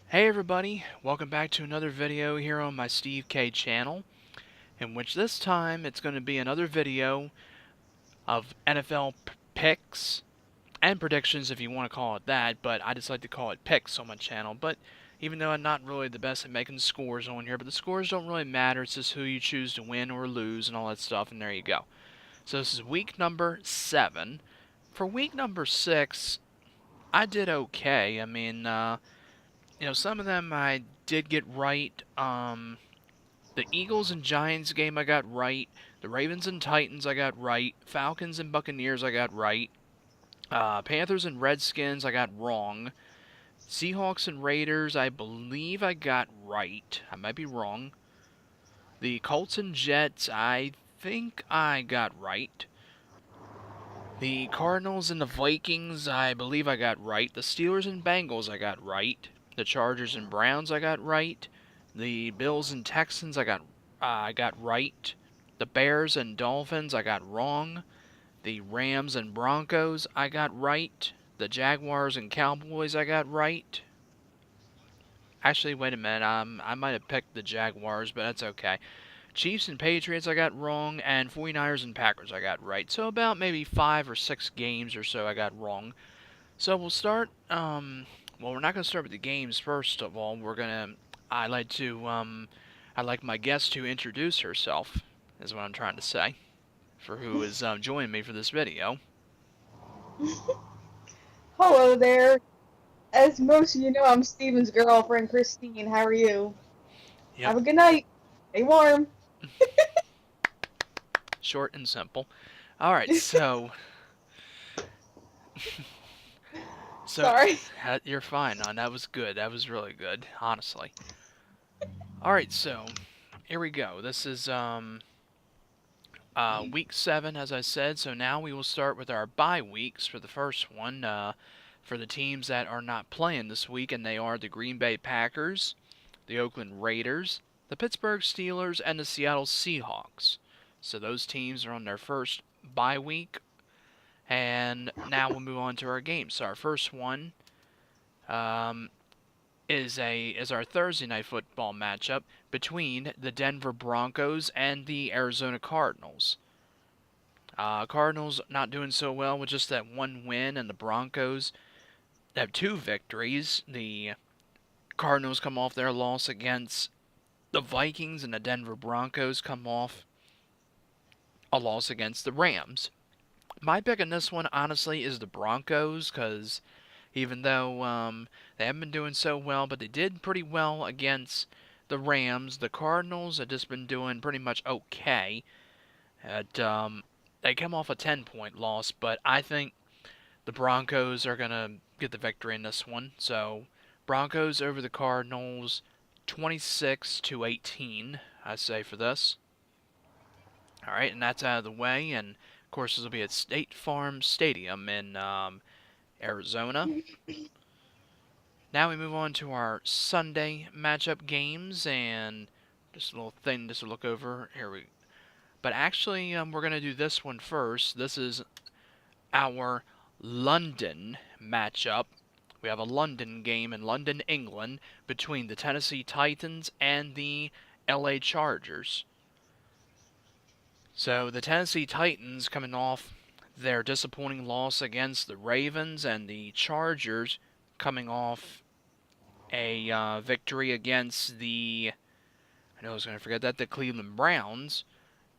Hey everybody, welcome back to another video here on my Steve K channel, in which this time it's going to be another video of NFL picks and predictions if you want to call it that, but I just like to call it picks on my channel. But even though I'm not really the best at making scores on here, but the scores don't really matter, it's just who you choose to win or lose and all that stuff, and there you go. So this is week number 7. For week number 6, I did okay. Some of them I did get right. The Eagles and Giants game I got right. The Ravens and Titans I got right. Falcons and Buccaneers I got right. Panthers and Redskins I got wrong. Seahawks and Raiders I believe I got right. I might be wrong. The Colts and Jets I think I got right. The Cardinals and the Vikings I believe I got right. The Steelers and Bengals I got right. The Chargers and Browns I got right. The Bills and Texans I got right. The Bears and Dolphins I got wrong. The Rams and Broncos I got right. The Jaguars and Cowboys I got right. Actually, wait a minute. I might have picked the Jaguars, but that's okay. Chiefs and Patriots I got wrong, and 49ers and Packers I got right. So about maybe 5 or 6 games or so I got wrong. So we'll start, well, we're not going to start with the games first of all. I'd like my guest to introduce herself, is what I'm trying to say, for who is joining me for this video. Hello there. As most of you know, I'm Steven's girlfriend, Christine. How are you? Yep, Have a good night. Stay warm. short and simple. Alright, so, so, Sorry. you're fine. That was good. That was really good, honestly. Alright, so, here we go. This is, week 7, as I said, so now we will start with our bye weeks for the first one, for the teams that are not playing this week, and they are the Green Bay Packers, the Oakland Raiders, the Pittsburgh Steelers, and the Seattle Seahawks. So those teams are on their first bye week, and now we'll move on to our games. So our first one um, is our Thursday night football matchup between the Denver Broncos and the Arizona Cardinals. Cardinals not doing so well with just that one win, and the Broncos have 2 victories. The Cardinals come off their loss against the Vikings, and the Denver Broncos come off a loss against the Rams. My pick in this one, honestly, is the Broncos, because even though they haven't been doing so well, but they did pretty well against the Rams. The Cardinals have just been doing pretty much okay. They come off a 10-point loss, but I think the Broncos are going to get the victory in this one. So, Broncos over the Cardinals, 26-18, I say for this. All right, and that's out of the way, and of course this will be at State Farm Stadium in Arizona. Now we move on to our Sunday matchup games, and just a little thing just to look over. But actually, we're going to do this one first. This is our London matchup. We have a London game in London, England, between the Tennessee Titans and the LA Chargers. So the Tennessee Titans coming off their disappointing loss against the Ravens, and the Chargers coming off a victory against I know I was going to forget that, the Cleveland Browns.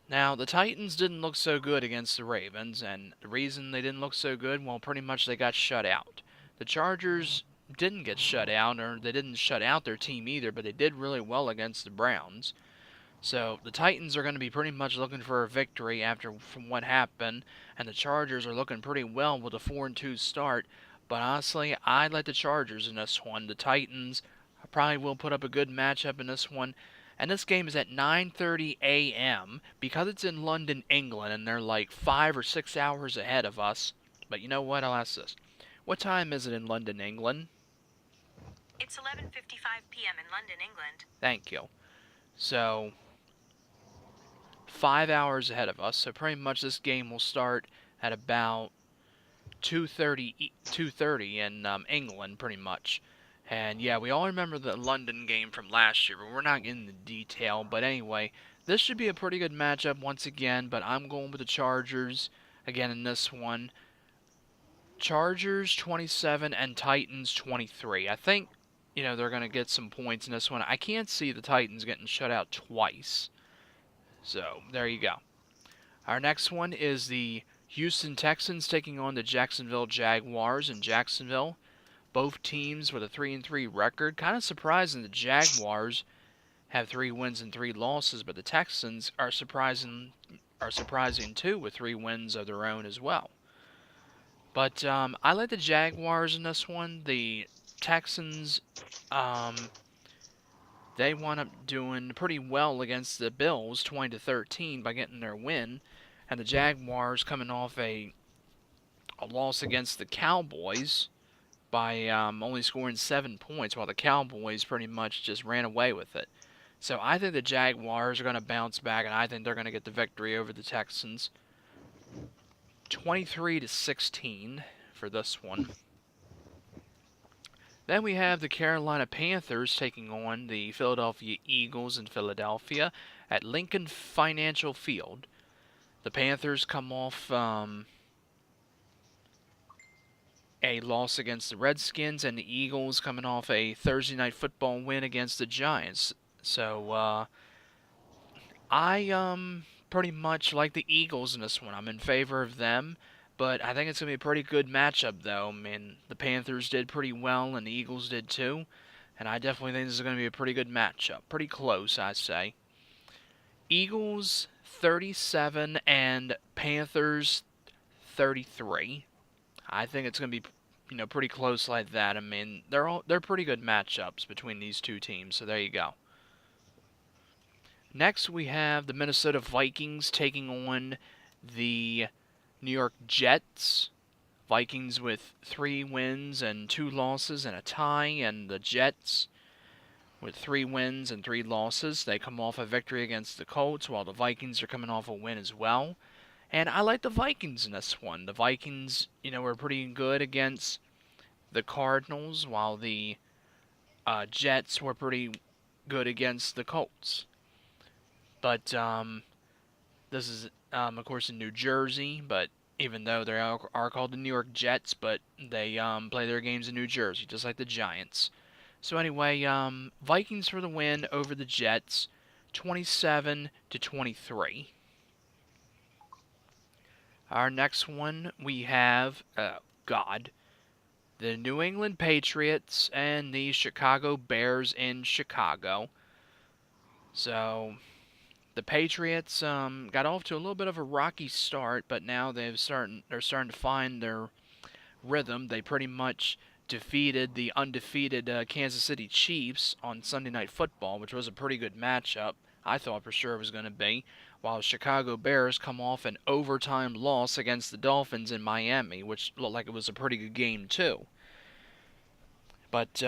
Now, the Titans didn't look so good against the Ravens, and the reason they didn't look so good, well, pretty much they got shut out. The Chargers didn't get shut out, or they didn't shut out their team either, but they did really well against the Browns. So the Titans are going to be pretty much looking for a victory from what happened, and the Chargers are looking pretty well with a 4-2 start. But honestly, I like the Chargers in this one. The Titans probably will put up a good matchup in this one. And this game is at 9:30 a.m. because it's in London, England, and they're like 5 or 6 hours ahead of us. But you know what? I'll ask this. What time is it in London, England? It's 11:55 p.m. in London, England. Thank you. So, 5 hours ahead of us. So pretty much this game will start at about 2:30 in England, pretty much. And yeah, we all remember the London game from last year, but we're not getting the detail. But anyway, this should be a pretty good matchup once again, but I'm going with the Chargers again in this one. Chargers 27 and Titans 23. I think, they're going to get some points in this one. I can't see the Titans getting shut out twice. So, there you go. Our next one is the Houston Texans taking on the Jacksonville Jaguars in Jacksonville. Both teams with a 3-3 record. Kind of surprising the Jaguars have 3 wins and 3 losses, but the Texans are surprising too with 3 wins of their own as well. But I like the Jaguars in this one. The Texans, they wound up doing pretty well against the Bills, 20-13, by getting their win. And the Jaguars coming off a loss against the Cowboys by only scoring 7 points, while the Cowboys pretty much just ran away with it. So I think the Jaguars are going to bounce back, and I think they're going to get the victory over the Texans. 23-16 for this one. Then we have the Carolina Panthers taking on the Philadelphia Eagles in Philadelphia at Lincoln Financial Field. The Panthers come off a loss against the Redskins, and the Eagles coming off a Thursday Night Football win against the Giants. So I pretty much like the Eagles in this one. I'm in favor of them, but I think it's going to be a pretty good matchup, though. I mean, the Panthers did pretty well, and the Eagles did too, and I definitely think this is going to be a pretty good matchup. Pretty close, I'd say. Eagles 37 and Panthers 33. I think it's going to be, pretty close like that. I mean, they're pretty good matchups between these two teams, so there you go. Next, we have the Minnesota Vikings taking on the New York Jets. Vikings with 3 wins and 2 losses and a tie, and the Jets with 3 wins and 3 losses. They come off a victory against the Colts, while the Vikings are coming off a win as well. And I like the Vikings in this one. The Vikings, were pretty good against the Cardinals, while the Jets were pretty good against the Colts. But this is, of course, in New Jersey. But even though they are called the New York Jets, but they play their games in New Jersey, just like the Giants. So anyway, Vikings for the win over the Jets, 27-23. Our next one we have, the New England Patriots and the Chicago Bears in Chicago. So the Patriots got off to a little bit of a rocky start, but now they're starting to find their rhythm. They pretty much defeated the undefeated Kansas City Chiefs on Sunday Night Football, which was a pretty good matchup. I thought for sure it was going to be, while the Chicago Bears come off an overtime loss against the Dolphins in Miami, which looked like it was a pretty good game too. But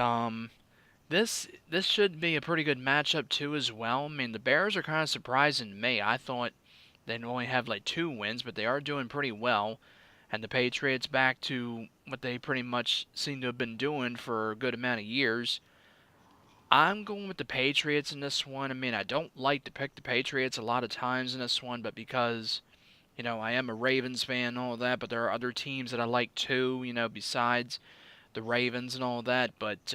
this should be a pretty good matchup too as well. I mean, the Bears are kind of surprising me. I thought they'd only have like 2 wins, but they are doing pretty well. And the Patriots back to what they pretty much seem to have been doing for a good amount of years. I'm going with the Patriots in this one. I mean, I don't like to pick the Patriots a lot of times in this one, but because, I am a Ravens fan and all that, but there are other teams that I like too, besides the Ravens and all that. But,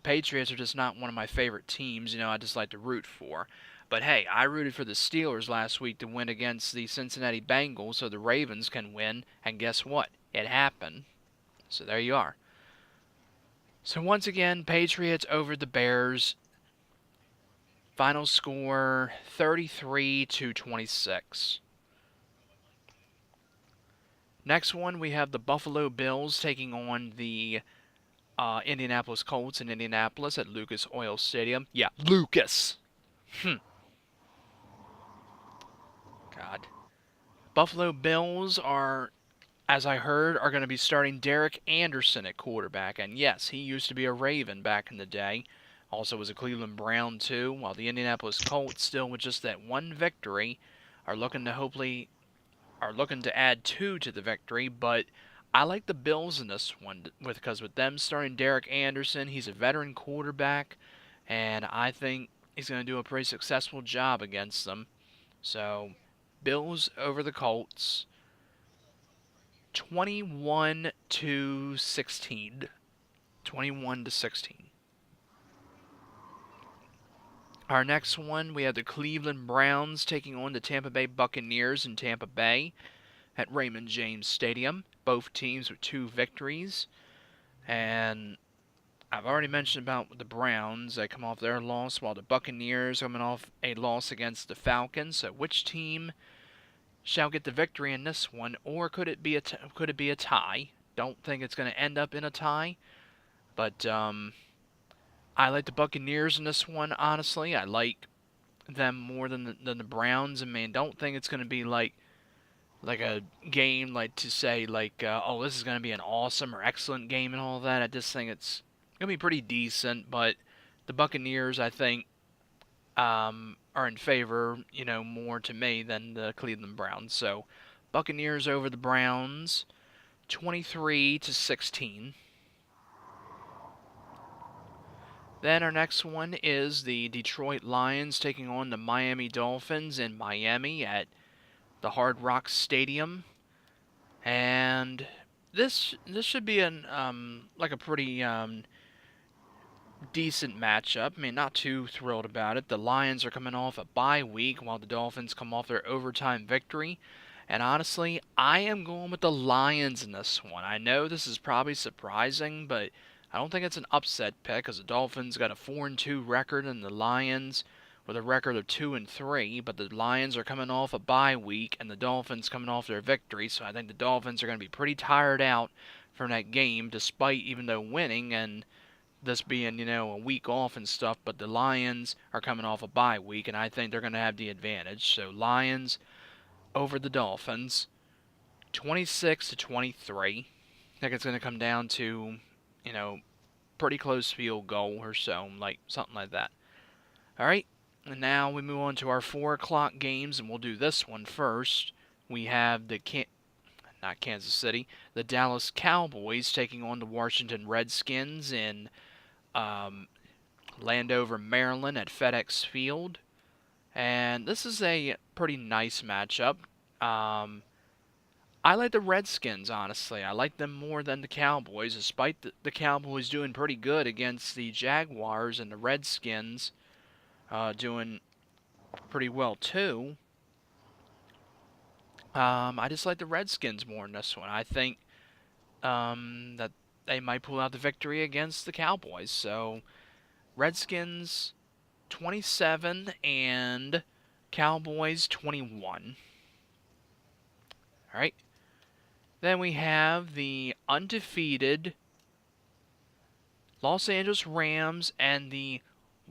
Patriots are just not one of my favorite teams, I just like to root for. But hey, I rooted for the Steelers last week to win against the Cincinnati Bengals so the Ravens can win, and guess what? It happened. So there you are. So once again, Patriots over the Bears. Final score 33-26. Next one, we have the Buffalo Bills taking on the Indianapolis Colts in Indianapolis at Lucas Oil Stadium. Yeah, Lucas. God. Buffalo Bills are, as I heard, are going to be starting Derek Anderson at quarterback. And yes, he used to be a Raven back in the day. Also was a Cleveland Brown too, while the Indianapolis Colts, still with just that one victory, are looking to add 2 to the victory. But I like the Bills in this one because with them starting Derek Anderson, he's a veteran quarterback, and I think he's going to do a pretty successful job against them. So, Bills over the Colts, 21 to 16. 21 to 16. Our next one, we have the Cleveland Browns taking on the Tampa Bay Buccaneers in Tampa Bay at Raymond James Stadium. Both teams with 2 victories. And I've already mentioned about the Browns. They come off their loss, while the Buccaneers coming off a loss against the Falcons. So which team shall get the victory in this one, or could it be a tie? Don't think it's going to end up in a tie, but I like the Buccaneers in this one. Honestly, I like them more than the Browns. I mean, don't think it's going to be like a game like to say like oh, this is going to be an awesome or excellent game and all that. I just think it's going to be pretty decent, but the Buccaneers, I think, are in favor, more to me than the Cleveland Browns. So, Buccaneers over the Browns, 23 to 16. Then our next one is the Detroit Lions taking on the Miami Dolphins in Miami at the Hard Rock Stadium, and this should be like a pretty decent matchup. I mean, not too thrilled about it. The Lions are coming off a bye week while the Dolphins come off their overtime victory. And honestly, I am going with the Lions in this one. I know this is probably surprising, but I don't think it's an upset pick because the Dolphins got a 4-2 record and the Lions with a record of 2-3. But the Lions are coming off a bye week and the Dolphins coming off their victory. So I think the Dolphins are going to be pretty tired out from that game, despite even though winning and this being, a week off and stuff, but the Lions are coming off a bye week, and I think they're going to have the advantage. So Lions over the Dolphins, 26 to 23. I think it's going to come down to, pretty close field goal or so, like something like that. All right, and now we move on to our 4 o'clock games, and we'll do this one first. We have the not Kansas City, the Dallas Cowboys taking on the Washington Redskins in Landover, Maryland at FedEx Field. And this is a pretty nice matchup. I like the Redskins, honestly. I like them more than the Cowboys, despite the Cowboys doing pretty good against the Jaguars and the Redskins doing pretty well too. I just like the Redskins more in this one. I think that they might pull out the victory against the Cowboys. So, Redskins 27 and Cowboys 21. All right. Then we have the undefeated Los Angeles Rams and the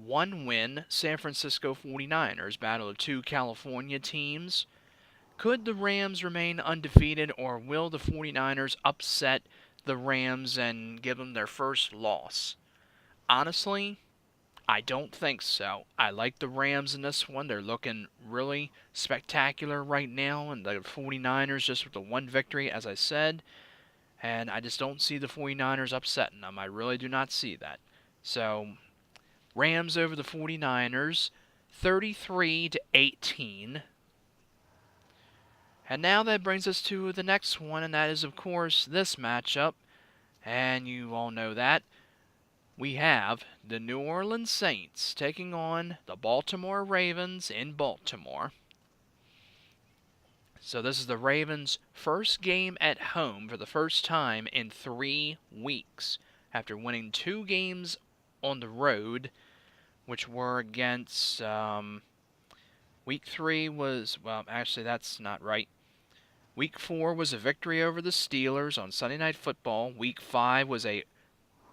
1-win San Francisco 49ers, battle of 2 California teams. Could the Rams remain undefeated, or will the 49ers upset the Rams and give them their first loss? Honestly, I don't think so. I like the Rams in this one. They're looking really spectacular right now, and the 49ers just with the 1 victory, as I said, and I just don't see the 49ers upsetting them. I really do not see that. So, Rams over the 49ers, 33 to 18. And now that brings us to the next one, and that is, of course, this matchup. And you all know that. We have the New Orleans Saints taking on the Baltimore Ravens in Baltimore. So this is the Ravens' first game at home for the first time in 3 weeks, after winning 2 games on the road, which were against, week 3 was, well, actually that's not right. Week 4 was a victory over the Steelers on Sunday Night Football. Week 5 was a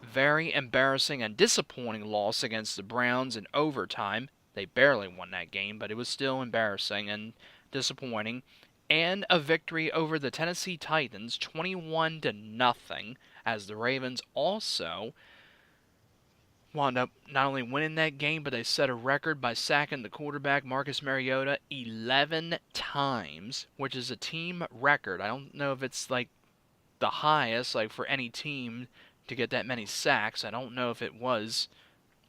very embarrassing and disappointing loss against the Browns in overtime. They barely won that game, but it was still embarrassing and disappointing. And a victory over the Tennessee Titans, 21 to nothing, as the Ravens also wound up not only winning that game, but they set a record by sacking the quarterback Marcus Mariota 11 times, which is a team record. I don't know if it's like the highest, like, for any team to get that many sacks. I don't know if it was.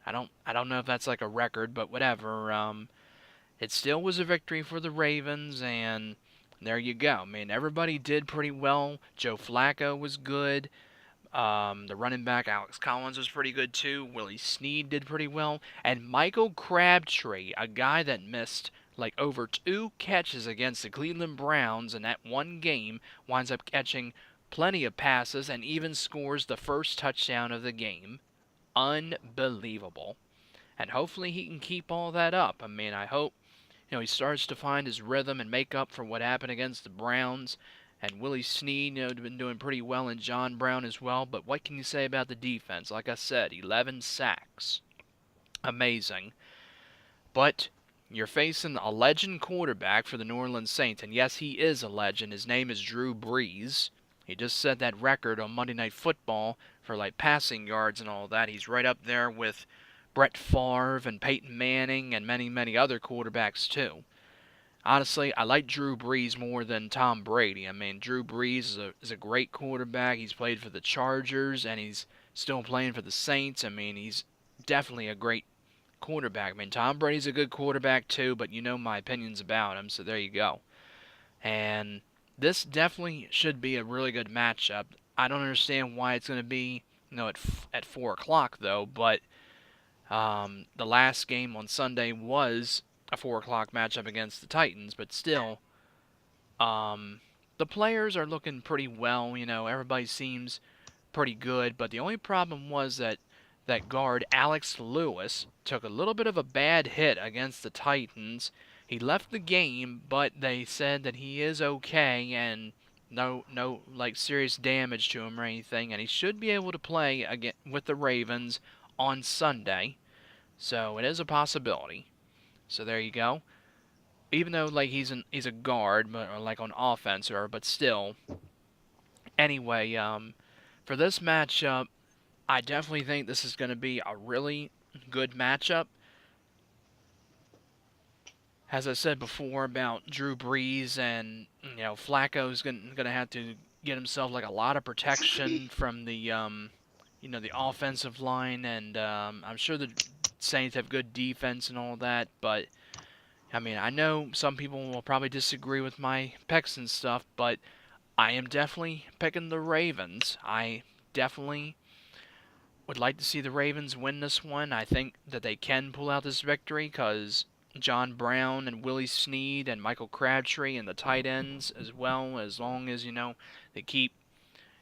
I don't know if that's like a record, but whatever. It still was a victory for the Ravens, and there you go. I mean, everybody did pretty well. Joe Flacco was good. The running back, Alex Collins, was pretty good too. Willie Snead did pretty well. And Michael Crabtree, a guy that missed like over 2 catches against the Cleveland Browns in that one game, winds up catching plenty of passes and even scores the first touchdown of the game. Unbelievable. And hopefully he can keep all that up. I mean, I hope he starts to find his rhythm and make up for what happened against the Browns. And Willie Snead, been doing pretty well, and John Brown as well. But what can you say about the defense? Like I said, 11 sacks. Amazing. But you're facing a legend quarterback for the New Orleans Saints. And yes, he is a legend. His name is Drew Brees. He just set that record on Monday Night Football for like passing yards and all that. He's right up there with Brett Favre and Peyton Manning and many, many other quarterbacks too. Honestly, I like Drew Brees more than Tom Brady. I mean, Drew Brees is a great quarterback. He's played for the Chargers, and he's still playing for the Saints. I mean, he's definitely a great quarterback. I mean, Tom Brady's a good quarterback too, but you know my opinions about him, so there you go. And this definitely should be a really good matchup. I don't understand why it's going to be, at 4 o'clock, though, but the last game on Sunday was a 4 o'clock matchup against the Titans, but still, the players are looking pretty well. Everybody seems pretty good, but the only problem was that guard Alex Lewis took a little bit of a bad hit against the Titans. He left the game, but they said that he is okay and no like serious damage to him or anything, and he should be able to play again with the Ravens on Sunday. So it is a possibility. So there you go. Even though like he's a guard, but like on offense, but still. Anyway, for this matchup, I definitely think this is going to be a really good matchup. As I said before about Drew Brees, and Flacco's going to have to get himself like a lot of protection from the the offensive line, and I'm sure the Saints have good defense and all that, but I mean, I know some people will probably disagree with my picks and stuff, but I am definitely picking the Ravens. I definitely would like to see the Ravens win this one. I think that they can pull out this victory because John Brown and Willie Snead and Michael Crabtree and the tight ends as well, as long as, they keep,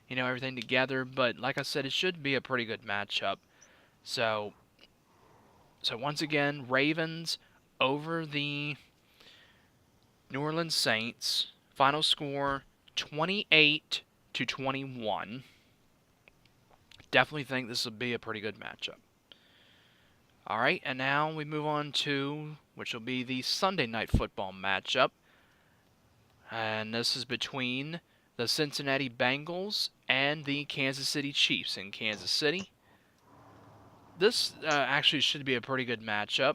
everything together. But like I said, it should be a pretty good matchup. So once again, Ravens over the New Orleans Saints. Final score 28-21. Definitely think this will be a pretty good matchup. All right, and now we move on to which will be the Sunday Night Football matchup. And this is between the Cincinnati Bengals and the Kansas City Chiefs in Kansas City. This actually should be a pretty good matchup.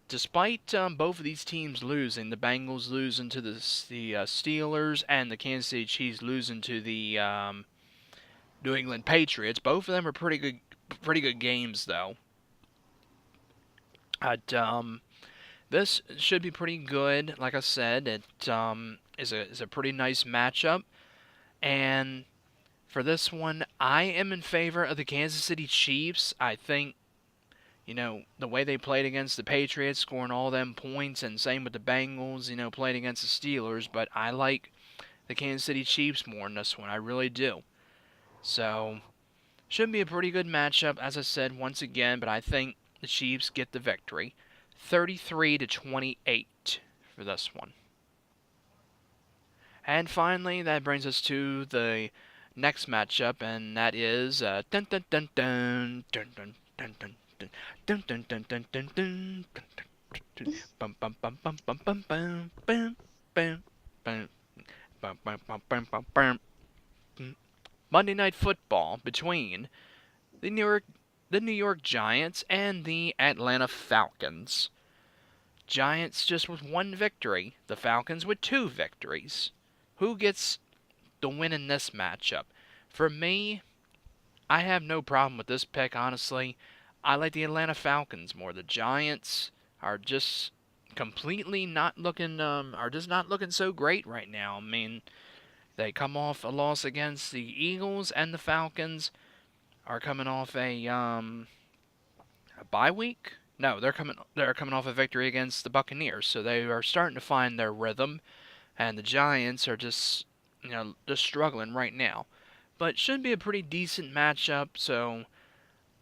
Despite both of these teams losing, the Bengals losing to the Steelers and the Kansas City Chiefs losing to the New England Patriots, both of them are pretty good games though. This should be pretty good. Like I said, it is a pretty nice matchup, and for this one, I am in favor of the Kansas City Chiefs. I think, the way they played against the Patriots, scoring all them points, and same with the Bengals, playing against the Steelers, but I like the Kansas City Chiefs more in this one. I really do. So, should be a pretty good matchup, as I said once again, but I think the Chiefs get the victory. 33-28 for this one. And finally, that brings us to the next matchup, and that is dun dun dun dun dun dun dun dun dun dun dun dun dun dun bum bum bum bum bum bum bum bum bum bum bum bum bum bum bum. Monday Night Football between the New York Giants and the Atlanta Falcons. Giants just with 1 victory, the Falcons with 2 victories. Who gets the win in this matchup? For me, I have no problem with this pick, honestly. I like the Atlanta Falcons more. The Giants are just completely not looking are just not looking so great right now. I mean, they come off a loss against the Eagles, and the Falcons are coming off a bye week. No, they're coming off a victory against the Buccaneers, so they are starting to find their rhythm, and the Giants are just struggling right now. But should be a pretty decent matchup. So,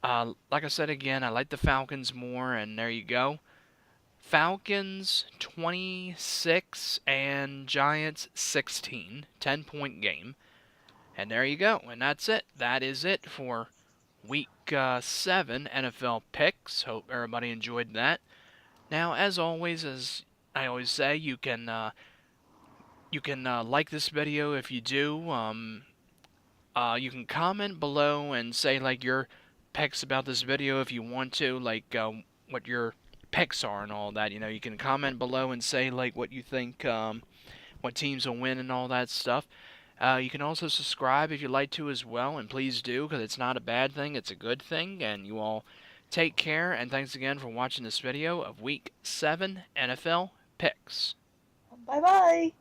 like I said again, I like the Falcons more, and there you go. Falcons 26 and Giants 16, 10-point game. And there you go. And that's it. That is it for Week 7 NFL picks. Hope everybody enjoyed that. Now, as always, as I always say, you can like this video if you do. You can comment below and say like your picks about this video if you want to, like what your picks are and all that. You can comment below and say like what you think, what teams will win and all that stuff. You can also subscribe if you'd like to as well, and please do, because it's not a bad thing, it's a good thing. And you all take care, and thanks again for watching this video of Week 7 NFL Picks. Bye bye.